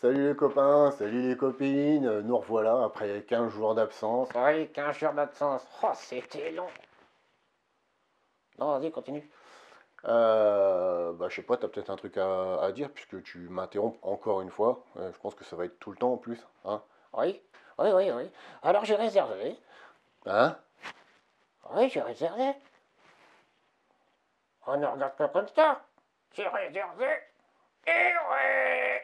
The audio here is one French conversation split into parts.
Salut les copains, salut les copines, nous revoilà après 15 jours d'absence. Oui, 15 jours d'absence. Oh, c'était long. Non, vas-y, continue. Je sais pas, t'as peut-être un truc à dire puisque tu m'interromps encore une fois. Je pense que ça va être tout le temps en plus, hein. Oui, oui. Alors j'ai réservé. Hein? Oui, j'ai réservé. On ne regarde pas comme ça. J'ai réservé. Et ouais.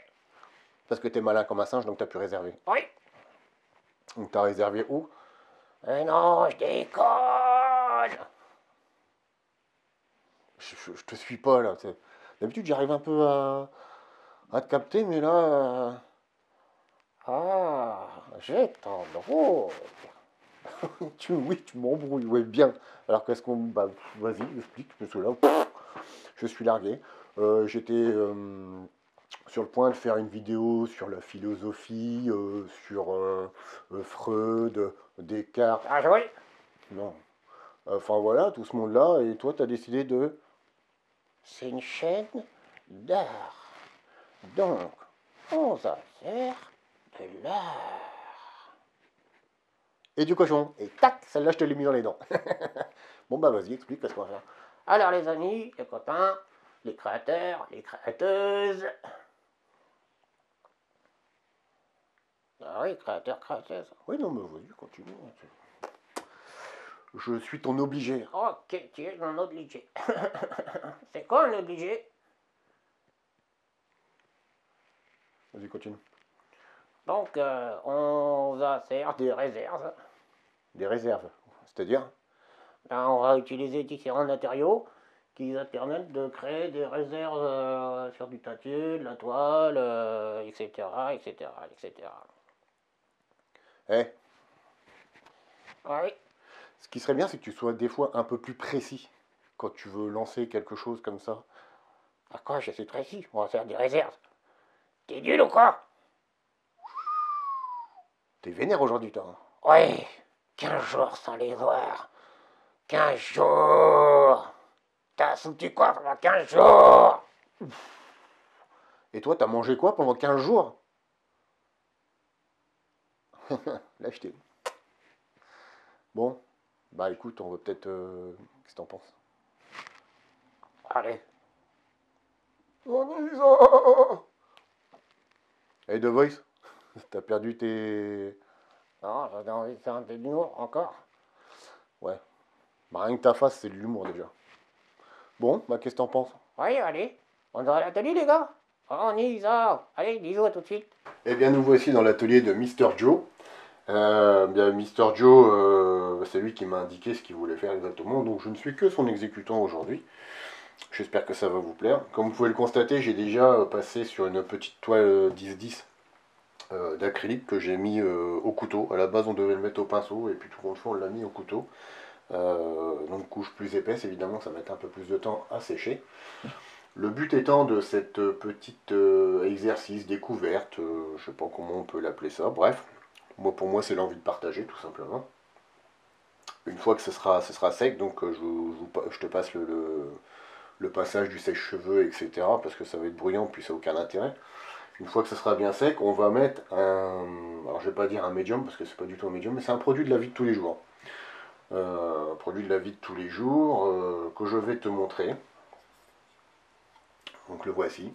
Parce que t'es malin comme un singe, donc t'as pu réserver. Oui. Donc t'as réservé où? Mais non, je déconne. Je te suis pas là. D'habitude j'arrive un peu à te capter, mais là. Ah, j'ai t'embrouille. Oui, tu m'embrouilles, ouais, bien. Alors qu'est-ce qu'on. Bah, vas-y, explique, parce que là, je suis largué. J'étais sur le point de faire une vidéo sur la philosophie, sur Freud, Descartes. Ah, oui. Non. Enfin voilà, tout ce monde-là. Et toi, tu as décidé de. C'est une chaîne d'art. Donc, on va faire de l'art. Et du cochon. Et tac, celle-là, je te l'ai mis dans les dents. Bon, bah vas-y, explique, qu'est-ce qu'on va faire. Alors les amis, les copains, les créateurs, les créateuses. Ah oui, créateurs, créateuses. Oui, non, mais vas-y, continue. Je suis ton obligé. Ok, tu es mon obligé. C'est quoi un obligé? Vas-y, continue. Donc, on va faire des réserves. Des réserves. C'est-à-dire. Ben, on va utiliser différents matériaux qui va permettre de créer des réserves sur du papier, de la toile, etc., etc., etc. Eh, Oui. ce qui serait bien, c'est que tu sois des fois un peu plus précis quand tu veux lancer quelque chose comme ça. À quoi je suis précis? On va faire des réserves. T'es nul ou quoi? T'es vénère aujourd'hui, toi. Oui, 15 jours sans les voir. 15 jours. T'as foutu quoi pendant 15 jours? Et toi, t'as mangé quoi pendant 15 jours? Lâcheté. Bon, bah écoute, on va peut-être. Qu'est-ce que t'en penses? Allez. Anissa. Hey, The Voice, t'as perdu tes. Non, j'avais envie de faire un peu d'humour encore. Ouais. Bah rien que ta face, c'est de l'humour déjà. Bon, bah qu'est-ce que t'en penses? Oui, allez. On va à l'atelier, les gars. On y va. Allez, bisous, à tout de suite. Eh bien, nous voici dans l'atelier de Mister Joe. Bien, Mister Joe, c'est lui qui m'a indiqué ce qu'il voulait faire exactement, donc je ne suis que son exécutant aujourd'hui. J'espère que ça va vous plaire. Comme vous pouvez le constater, j'ai déjà passé sur une petite toile 10-10 d'acrylique que j'ai mis au couteau. À la base, on devait le mettre au pinceau, et puis tout compte fait, on l'a mis au couteau. Donc couche plus épaisse, évidemment, ça met un peu plus de temps à sécher. Le but étant de cette petite exercice découverte, je sais pas comment on peut l'appeler ça, bref, moi pour moi c'est l'envie de partager tout simplement. Une fois que ce sera sec, donc je te passe le passage du sèche-cheveux, etc. Parce que ça va être bruyant, puis ça n'a aucun intérêt. Une fois que ce sera bien sec, on va mettre un. Alors je vais pas dire un médium, parce que c'est pas du tout un médium, mais c'est un produit de la vie de tous les jours. Un produit de la vie de tous les jours que je vais te montrer. Donc le voici.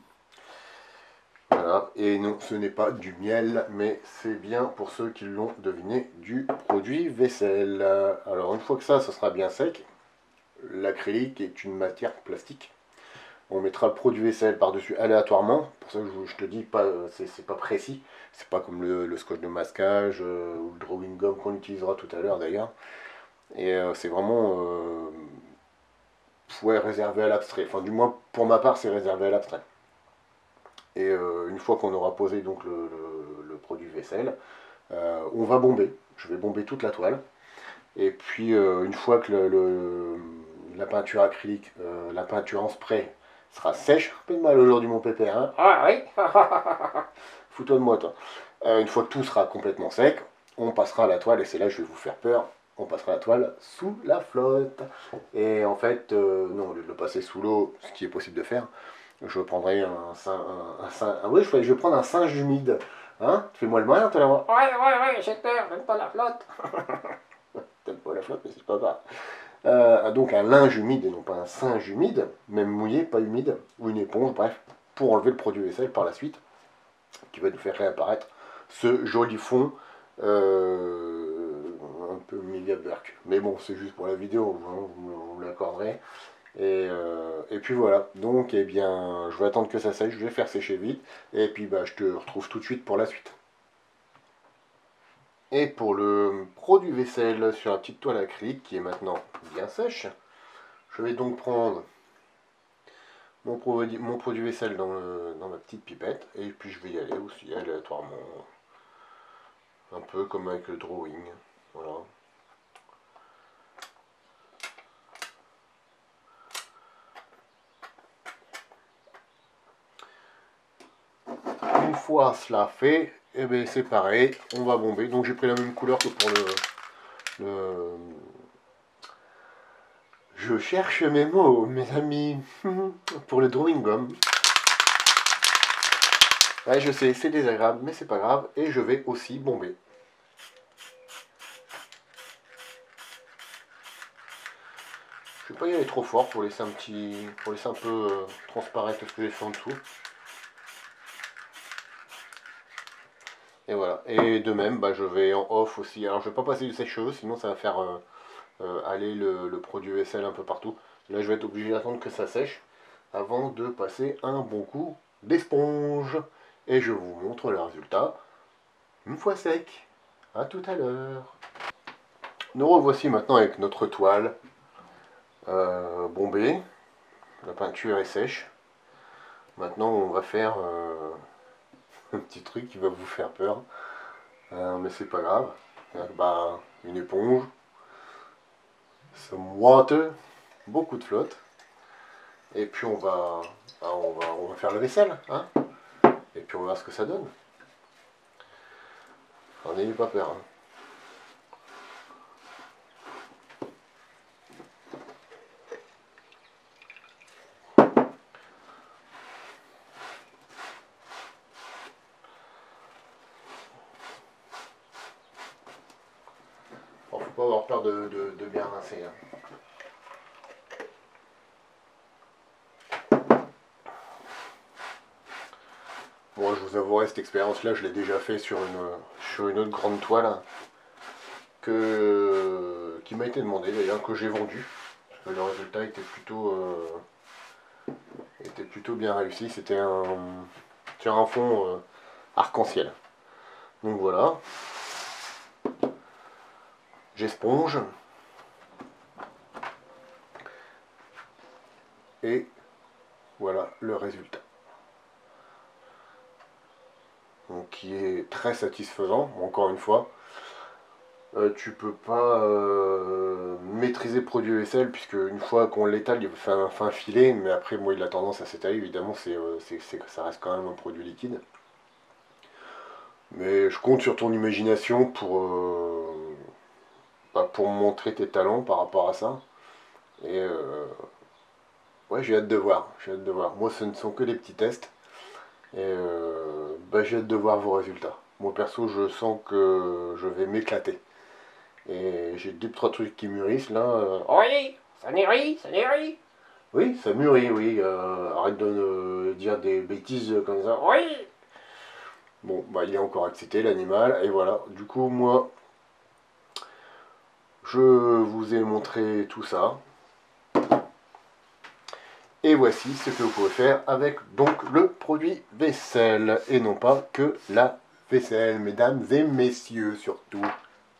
Voilà. Et non, ce n'est pas du miel, mais c'est bien pour ceux qui l'ont deviné du produit vaisselle. Alors une fois que ça sera bien sec, l'acrylique est une matière plastique. On mettra le produit vaisselle par-dessus aléatoirement. Pour ça que je te dis, pas, c'est pas précis. C'est pas comme le scotch de masquage ou le drawing gum qu'on utilisera tout à l'heure d'ailleurs. Et c'est vraiment ouais, réservé à l'abstrait. Enfin, du moins pour ma part, c'est réservé à l'abstrait. Et une fois qu'on aura posé donc le produit vaisselle, on va bomber. Je vais bomber toute la toile. Et puis une fois que la peinture acrylique, la peinture en spray sera sèche, un peu de mal aujourd'hui mon pépère, hein. Ah oui. Fous-toi de moi toi. Une fois que tout sera complètement sec, on passera à la toile, et c'est là que je vais vous faire peur, on passera la toile sous la flotte. Et en fait, non, au lieu de le passer sous l'eau, ce qui est possible de faire, Je prendrai oui, je vais prendre un singe humide. Hein? Fais-moi le malin, tu vas voir. Ouais, j'ai peur, même pas la flotte. T'aimes pas la flotte, mais c'est pas grave. Donc un linge humide et non pas un singe humide, même mouillé, pas humide, ou une éponge, bref, pour enlever le produit vaisselle par la suite, qui va nous faire réapparaître ce joli fond un peu méga burk. Mais bon, c'est juste pour la vidéo, hein, vous me l'accorderez. Et puis voilà, donc eh bien, je vais attendre que ça sèche, je vais faire sécher vite, et puis bah, je te retrouve tout de suite pour la suite. Et pour le produit vaisselle sur la petite toile acrylique qui est maintenant bien sèche, je vais donc prendre mon produit vaisselle dans ma petite pipette, et puis je vais y aller aussi aléatoirement, un peu comme avec le drawing. Voilà. Une fois cela fait, et bien c'est pareil, on va bomber. Donc j'ai pris la même couleur que pour le... Je cherche mes mots, mes amis, pour le drawing gum. Ouais, je sais, c'est désagréable, mais c'est pas grave. Et je vais aussi bomber. Je vais pas y aller trop fort pour laisser un peu transparaître ce que j'ai fait en dessous. Et voilà. Et de même, bah, je vais en off aussi. Alors je vais pas passer du sèche-cheveux, sinon ça va faire aller le produit vaisselle un peu partout. Là, je vais être obligé d'attendre que ça sèche avant de passer un bon coup d'esponge. Et je vous montre le résultat une fois sec. A tout à l'heure. Nous revoici maintenant avec notre toile bombée. La peinture est sèche. Maintenant, on va faire un petit truc qui va vous faire peur. Mais c'est pas grave. Bah, une éponge, some water, beaucoup de flotte. Et puis on va faire la vaisselle. Hein, et puis on va voir ce que ça donne. N'ayez pas peur. Hein. Bon, faut pas avoir peur de bien rincer. Hein. Bon, je vous avouerai, cette expérience-là, je l'ai déjà fait sur une autre grande toile hein, qui m'a été demandée d'ailleurs, que j'ai vendue. Parce que le résultat était plutôt bien réussi. C'était sur un fond arc-en-ciel. Donc voilà. J'esponge. Et voilà le résultat. Donc, qui est très satisfaisant, encore une fois. Tu peux pas maîtriser le produit vaisselle, puisque une fois qu'on l'étale, il fait un fin filet, mais après, moi, il a tendance à s'étaler, évidemment, ça reste quand même un produit liquide. Mais je compte sur ton imagination pour montrer tes talents par rapport à ça. Et ouais, j'ai hâte de voir, j'ai hâte de voir. Moi, ce ne sont que des petits tests. Et j'ai hâte de voir vos résultats. Moi perso, je sens que je vais m'éclater. Et j'ai deux trois trucs qui mûrissent là. Oui, ça mûrit, ça mûrit. Oui, ça mûrit, oui. Arrête de dire des bêtises comme ça. Oui. Bon, bah il est encore excité l'animal. Et voilà. Du coup, moi, je vous ai montré tout ça. Et voici ce que vous pouvez faire avec donc le produit vaisselle. Et non pas que la vaisselle, mesdames et messieurs surtout.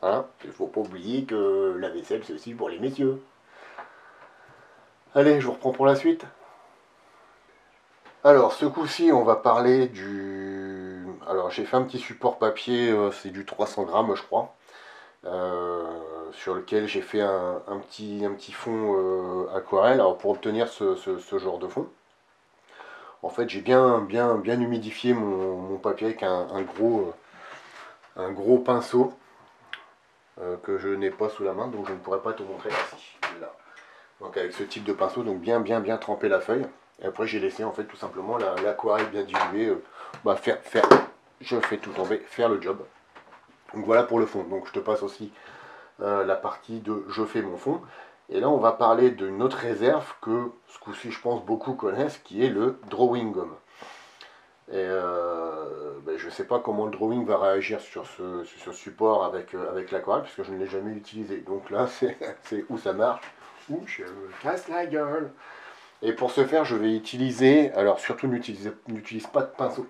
Hein, il ne faut pas oublier que la vaisselle c'est aussi pour les messieurs. Allez, je vous reprends pour la suite. Alors, ce coup-ci, on va parler du... Alors, j'ai fait un petit support papier, c'est du 300 grammes, je crois. Sur lequel j'ai fait un petit fond aquarelle alors pour obtenir ce genre de fond. En fait, j'ai bien humidifié mon papier avec un gros pinceau que je n'ai pas sous la main, donc je ne pourrais pas te montrer ici. Là. Donc avec ce type de pinceau, donc bien tremper la feuille. Et après j'ai laissé en fait tout simplement l'aquarelle bien diluée, je fais tout tomber, faire le job. Donc voilà pour le fond. Donc je te passe aussi la partie de je fais mon fond. Et là on va parler d'une autre réserve que ce coup-ci je pense beaucoup connaissent, qui est le drawing gum. Et je ne sais pas comment le drawing va réagir sur ce support avec l'aquarelle, puisque je ne l'ai jamais utilisé. Donc là c'est où ça marche, où je me casse la gueule. Et pour ce faire je vais utiliser, alors surtout n'utilise pas de pinceau.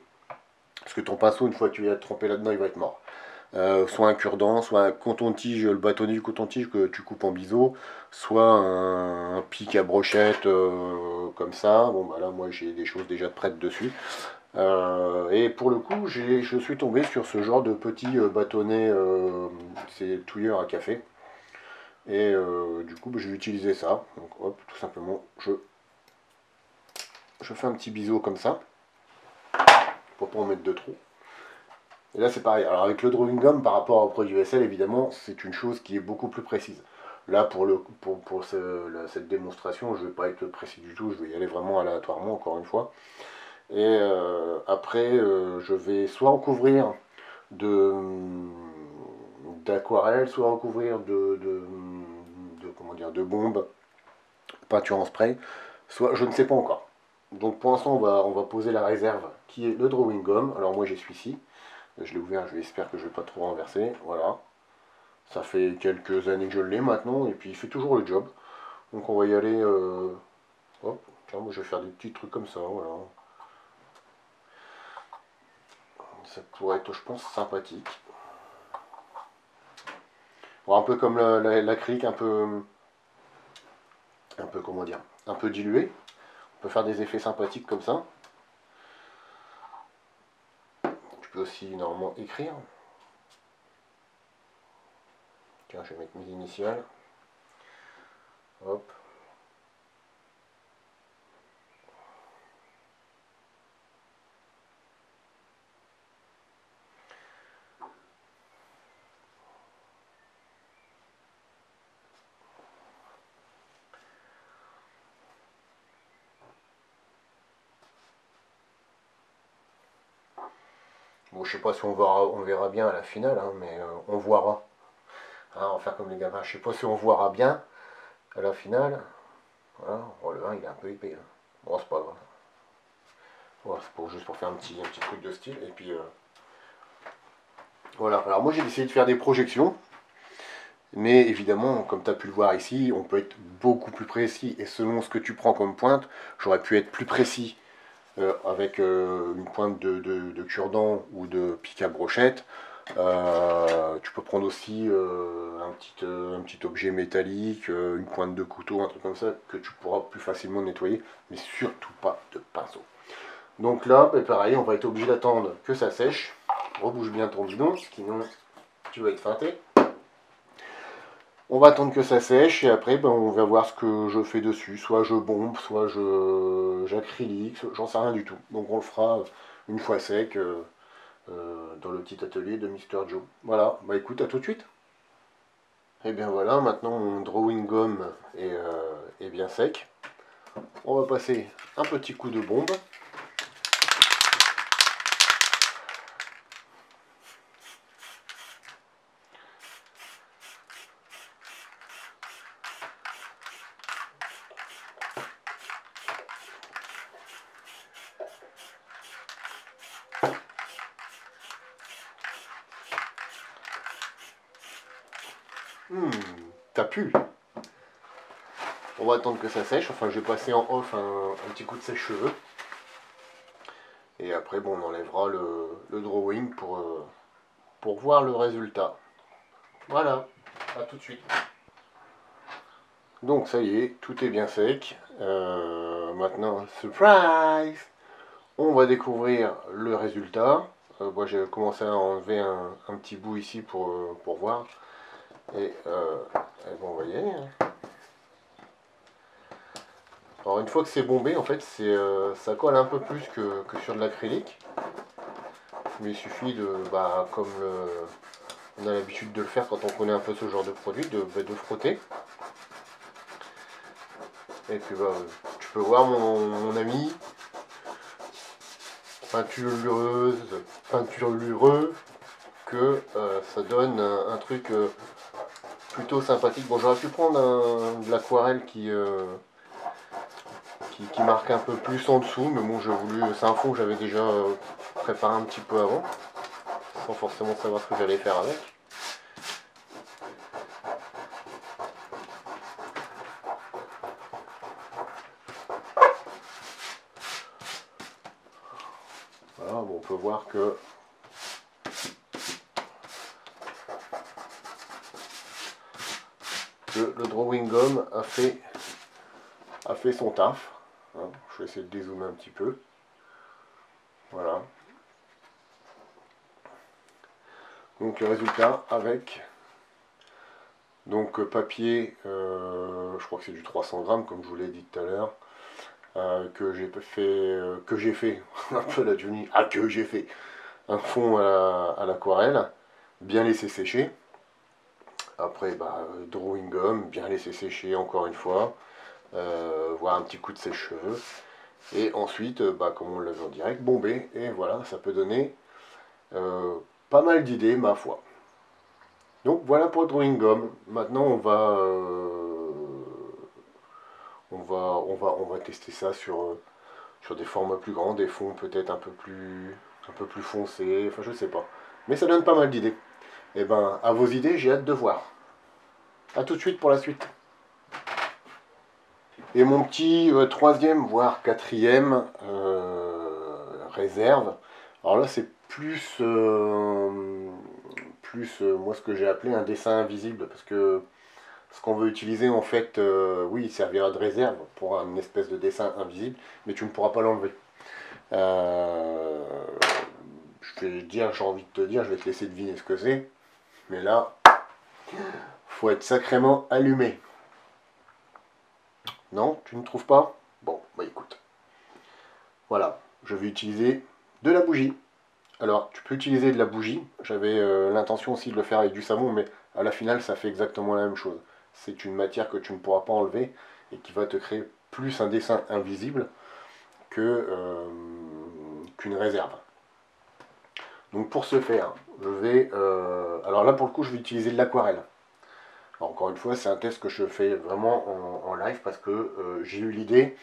Parce que ton pinceau, une fois que tu vas tremper là-dedans, il va être mort. Soit un cure-dent, soit un coton-tige, le bâtonnet du coton-tige que tu coupes en biseau, soit un pic à brochette comme ça. Bon, bah là, moi, j'ai des choses déjà prêtes dessus. Et pour le coup, je suis tombé sur ce genre de petit bâtonnet, c'est touilleur à café. Et du coup, je vais utiliser ça. Donc, hop, tout simplement, je fais un petit biseau comme ça, pour pas en mettre de trop. Et là c'est pareil, alors avec le drawing gum par rapport au produit vaisselle évidemment c'est une chose qui est beaucoup plus précise. Là pour cette démonstration je ne vais pas être précis du tout, je vais y aller vraiment aléatoirement encore une fois. Et après je vais soit recouvrir d'aquarelle, soit recouvrir comment dire, de bombes, peinture en spray, soit je ne sais pas encore. Donc pour l'instant on va poser la réserve qui est le drawing gum, alors moi j'ai celui-ci. Je l'ai ouvert, j'espère que je ne vais pas trop renverser. Voilà. Ça fait quelques années que je l'ai maintenant, et puis il fait toujours le job. Donc on va y aller. Hop, tiens, moi je vais faire des petits trucs comme ça, voilà. Ça pourrait être, je pense, sympathique. Bon, un peu comme l'acrylique, comment dire, un peu dilué. On peut faire des effets sympathiques comme ça. Tu peux aussi normalement écrire. Tiens, je vais mettre mes initiales. Hop. Bon, je sais pas si on verra bien à la finale, hein, mais on verra. Hein, on va faire comme les gamins. Je sais pas si on verra bien à la finale. Voilà. Oh, le 1 il est un peu épais. Hein. Bon, c'est pas grave. Voilà, c'est juste pour faire un petit truc de style. Et puis voilà. Alors moi j'ai décidé de faire des projections. Mais évidemment, comme tu as pu le voir ici, on peut être beaucoup plus précis. Et selon ce que tu prends comme pointe, j'aurais pu être plus précis avec une pointe de cure-dent ou de pic à brochette. Tu peux prendre aussi un petit objet métallique, une pointe de couteau, un truc comme ça, que tu pourras plus facilement nettoyer, mais surtout pas de pinceau. Donc là, bah, pareil, on va être obligé d'attendre que ça sèche. Rebouge bien ton bidon, sinon tu vas être feinté. On va attendre que ça sèche et après ben, on va voir ce que je fais dessus. Soit je bombe, soit j'acrylique, j'en sais rien du tout. Donc on le fera une fois sec dans le petit atelier de Mister Joe. Voilà, bah écoute, à tout de suite. Et bien voilà, maintenant mon drawing gum est bien sec. On va passer un petit coup de bombe. Ça pue. On va attendre que ça sèche. Enfin, je vais passer en off un petit coup de sèche-cheveux. Et après, bon, on enlèvera le drawing pour voir le résultat. Voilà, à tout de suite. Donc ça y est, tout est bien sec. Maintenant, surprise! On va découvrir le résultat. Moi, j'ai commencé à enlever un petit bout ici pour voir. Et bon, vous voyez. Alors une fois que c'est bombé, en fait, ça colle un peu plus que sur de l'acrylique. Mais il suffit de, comme on a l'habitude de le faire quand on connaît un peu ce genre de produit, de frotter. Et puis peux voir mon ami, peinturlureux, que ça donne un truc plutôt sympathique. Bon, j'aurais pu prendre de l'aquarelle qui marque un peu plus en dessous, mais bon, j'ai voulu. C'est un fond que j'avais déjà préparé un petit peu avant, sans forcément savoir ce que j'allais faire avec. Voilà, bon, on peut voir que le drawing gum a fait son taf. Hein, je vais essayer de dézoomer un petit peu. Voilà. Donc le résultat avec donc papier, je crois que c'est du 300 grammes comme je vous l'ai dit tout à l'heure, que j'ai fait un peu la Johnny, que j'ai fait un fond à l'aquarelle, bien laissé sécher. Après drawing gum, bien laissé sécher encore une fois, voir un petit coup de sèche-cheveux. Et ensuite, comme on l'a vu en direct, bomber, et voilà, ça peut donner pas mal d'idées, ma foi. Donc voilà pour le drawing gum. Maintenant, on va tester ça sur des formats plus grands, des fonds peut-être un peu plus foncés, enfin je sais pas. Mais ça donne pas mal d'idées. Et ben, à vos idées, j'ai hâte de voir. A tout de suite pour la suite. Et mon petit troisième, voire quatrième réserve. Alors là, c'est plus, moi ce que j'ai appelé un dessin invisible, parce que ce qu'on veut utiliser en fait, oui, il servira de réserve pour une espèce de dessin invisible, mais tu ne pourras pas l'enlever. Je vais dire, j'ai envie de te dire, je vais te laisser deviner ce que c'est, mais là, faut être sacrément allumé. Non, tu ne trouves pas? Bon, bah écoute. Voilà, je vais utiliser de la bougie. Alors, tu peux utiliser de la bougie. J'avais l'intention aussi de le faire avec du savon, mais à la finale, ça fait exactement la même chose. C'est une matière que tu ne pourras pas enlever et qui va te créer plus un dessin invisible qu'une réserve. Donc pour ce faire, je vais... alors là, pour le coup, je vais utiliser de l'aquarelle. Encore une fois, c'est un test que je fais vraiment en live parce que j'ai eu l'idée.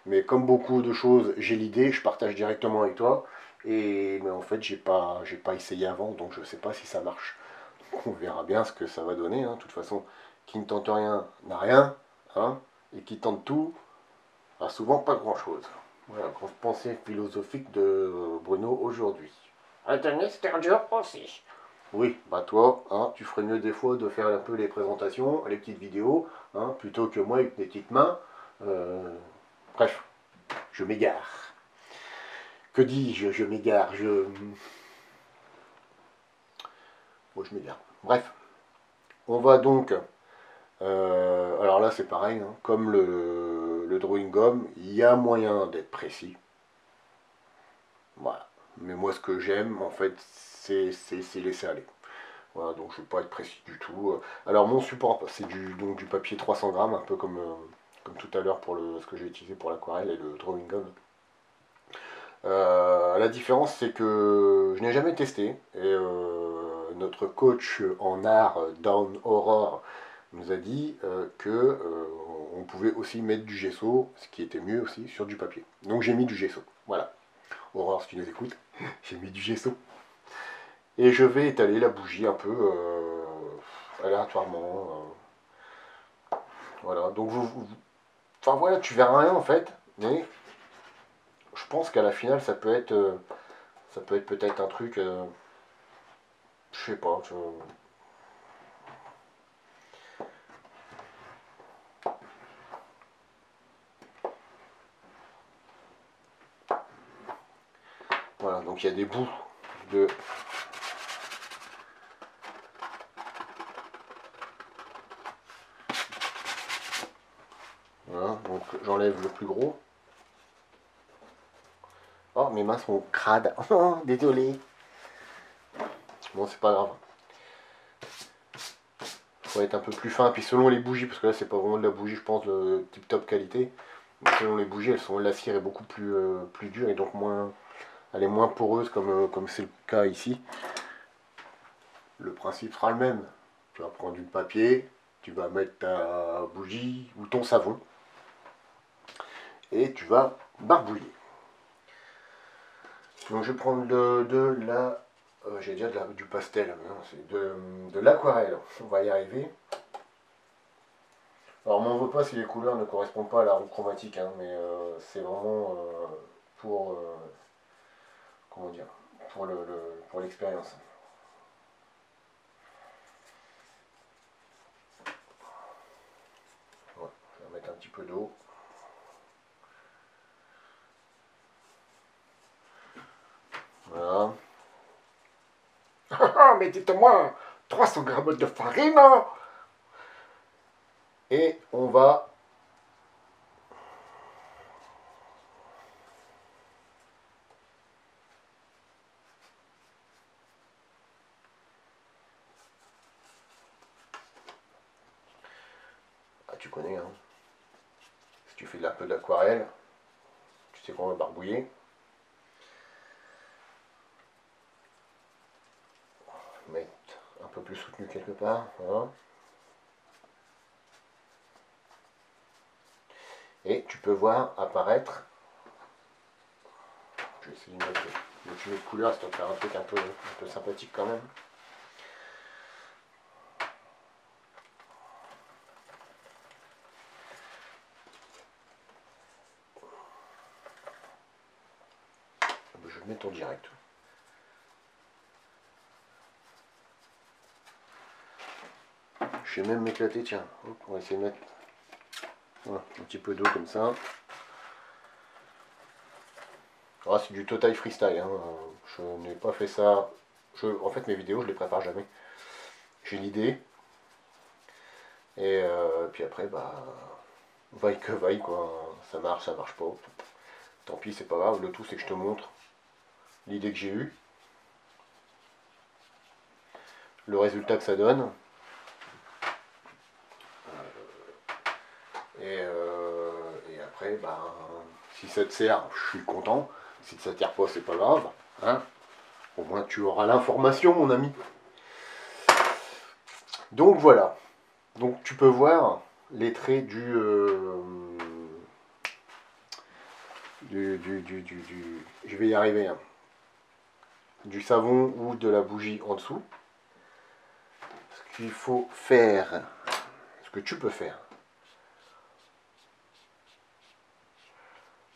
Mais comme beaucoup de choses, j'ai l'idée, je partage directement avec toi. Mais en fait, j'ai pas essayé avant, donc je ne sais pas si ça marche. Donc on verra bien ce que ça va donner. Hein. De toute façon, qui ne tente rien n'a rien. Hein, et qui tente tout a souvent pas grand-chose. Voilà, grosse pensée philosophique de Bruno aujourd'hui. De Mister Joe aussi. Oui, bah toi, hein, tu ferais mieux des fois de faire un peu les présentations, les petites vidéos, hein, plutôt que moi avec mes petites mains. Bref, je m'égare. Que dis-je? Je m'égare. Bon, je m'égare. Bref, on va donc... alors là, c'est pareil, hein, comme le drawing gum, il y a moyen d'être précis. Voilà. Mais moi, ce que j'aime, en fait, c'est laisser aller. Voilà, donc je ne vais pas être précis du tout. Alors mon support, c'est donc du papier 300 grammes, un peu comme tout à l'heure pour ce que j'ai utilisé pour l'aquarelle et le drawing gum. La différence, c'est que je n'ai jamais testé. Et notre coach en art, Down Aurore, nous a dit que on pouvait aussi mettre du gesso, ce qui était mieux aussi, sur du papier. Donc j'ai mis du gesso. Voilà. Aurore, si tu nous écoutes, j'ai mis du gesso. Et je vais étaler la bougie un peu aléatoirement. Voilà, donc enfin voilà, tu verras rien en fait, mais je pense qu'à la finale ça peut être peut-être un truc, je sais pas. Voilà, donc il y a des bouts de... Voilà, donc j'enlève le plus gros. Oh, mes mains sont crades. Oh, désolé. Bon, c'est pas grave. Faut être un peu plus fin. Puis selon les bougies, parce que là, c'est pas vraiment de la bougie, je pense, de tip top qualité. Mais selon les bougies, la cire est beaucoup plus dure et donc elle est moins poreuse comme c'est le cas ici. Le principe sera le même. Tu vas prendre du papier, tu vas mettre ta bougie ou ton savon et tu vas barbouiller. Donc je vais prendre de la, j'ai déjà du pastel, c'est de l'aquarelle. On va y arriver. Alors m'en veux pas si les couleurs ne correspondent pas à la roue chromatique, hein, mais c'est vraiment pour comment dire, pour l'expérience. Ouais, je vais mettre un petit peu d'eau. Voilà. Mais dites-moi, 300 grammes de farine. Et on va ah, tu connais, hein. Si tu fais un peu d'aquarelle, tu sais qu'on va barbouiller. Mettre un peu plus soutenu quelque part. Voilà. Et tu peux voir apparaître. Je vais essayer de mettre le tunnel de couleur, histoire de faire un truc un peu sympathique quand même. Je vais le mettre en direct. Je vais même m'éclater, tiens. Hop, on va essayer de mettre voilà, un petit peu d'eau comme ça. Ah, c'est du total freestyle, hein. Je n'ai pas fait ça. En fait, mes vidéos, je les prépare jamais. J'ai l'idée. Et puis après, bah, vaille que vaille, quoi. Ça marche pas. Tant pis, c'est pas grave. Le tout, c'est que je te montre l'idée que j'ai eue. Le résultat que ça donne. Et après, bah, si ça te sert, je suis content. Si ça ne sert pas, c'est pas grave. Hein, au moins, tu auras l'information, mon ami. Donc voilà. Donc tu peux voir les traits je vais y arriver, hein, du savon ou de la bougie en dessous. Ce qu'il faut faire, ce que tu peux faire,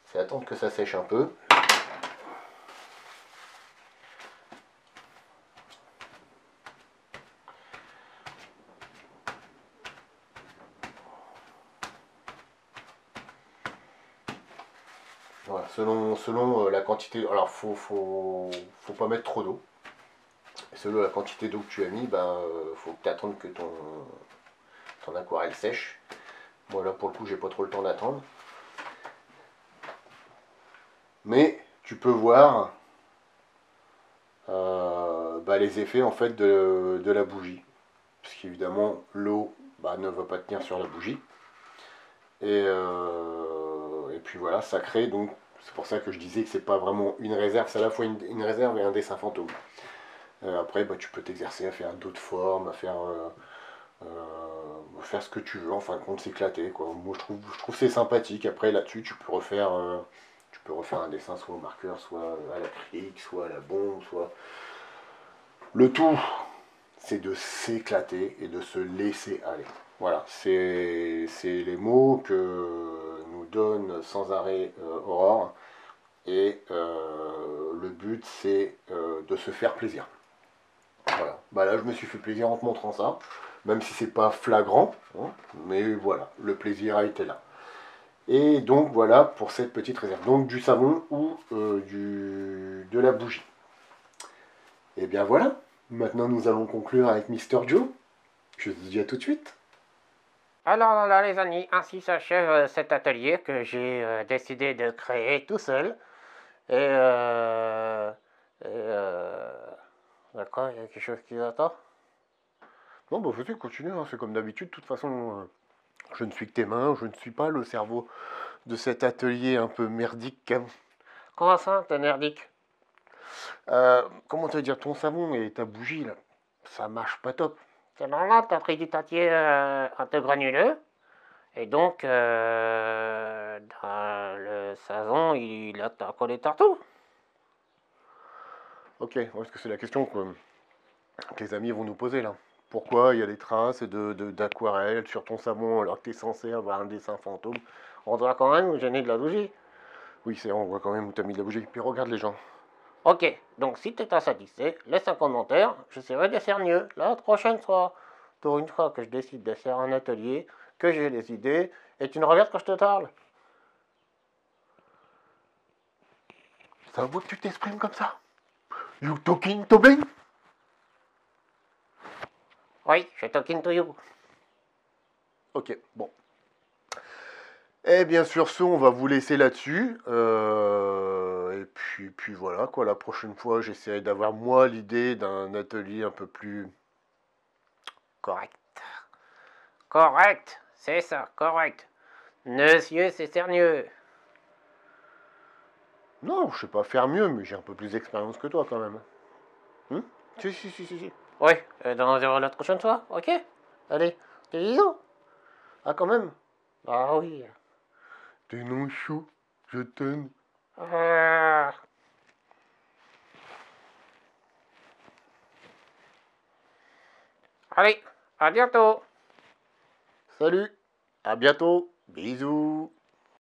c'est attendre que ça sèche un peu. Voilà, selon la quantité, alors faut pas mettre trop d'eau. Selon la quantité d'eau que tu as mis, ben, faut que tu attendes que ton aquarelle sèche. Moi là pour le coup j'ai pas trop le temps d'attendre. Mais tu peux voir bah, les effets en fait de la bougie. Parce qu'évidemment l'eau bah, ne va pas tenir sur la bougie. Et puis voilà, ça crée donc, c'est pour ça que je disais que c'est pas vraiment une réserve, c'est à la fois une réserve et un dessin fantôme. Après bah, tu peux t'exercer à faire d'autres formes, à faire ce que tu veux, en fin de compte s'éclater quoi. Moi je trouve c'est sympathique. Après là-dessus tu peux refaire un dessin soit au marqueur, soit à l'acrylique, soit à la bombe, soit. Le tout, c'est de s'éclater et de se laisser aller. Voilà, c'est les mots que nous donne sans arrêt Aurore. Et le but, c'est de se faire plaisir. Voilà. Bah là, je me suis fait plaisir en te montrant ça, même si c'est pas flagrant, hein, mais voilà, le plaisir a été là. Et donc voilà pour cette petite réserve. Donc du savon ou de la bougie. Et bien voilà. Maintenant, nous allons conclure avec Mister Joe. Je vous dis à tout de suite. Alors voilà les amis, ainsi s'achève cet atelier que j'ai décidé de créer tout seul. Et d'accord, il y a quelque chose qui attend. Non, bah vas-y, continue, hein, c'est comme d'habitude. De toute façon, je ne suis que tes mains, je ne suis pas le cerveau de cet atelier un peu merdique. Comment ça, t'es merdique? Comment te dire, ton savon et ta bougie, là, ça marche pas top. C'est normal, t'as pris du tâtier un peu granuleux. Et donc, dans le savon, il a collé partout. Ok, parce que c'est la question que les amis vont nous poser là. Pourquoi il y a des traces d'aquarelle sur ton savon alors que tu es censé avoir un dessin fantôme? On doit quand même nous gêner de la bougie. Oui, c'est on voit quand même où tu as mis de la bougie. Puis regarde les gens. Ok, donc si t'es insatisfait, laisse un commentaire, j'essaierai de faire mieux la prochaine fois. Pour une fois que je décide de faire un atelier, que j'ai les idées, et tu ne regardes quand je te parle. Ça vaut que tu t'exprimes comme ça? You talking to me? Oui, je talking to you. Ok, bon. Et bien sûr, ce, on va vous laisser là-dessus. Et puis voilà, quoi. La prochaine fois, j'essaierai d'avoir moi l'idée d'un atelier un peu plus Correct. Correct, c'est ça, correct. Monsieur, c'est sérieux. non, je sais pas faire mieux, mais j'ai un peu plus d'expérience que toi quand même. Si, si, si, si, si. Oui, dans la prochaine fois, ok. Allez, bisous. Ah, quand même. Ah oui. T'es non chaud, je t'aime. Ah. Allez, à bientôt. Salut, à bientôt, bisous.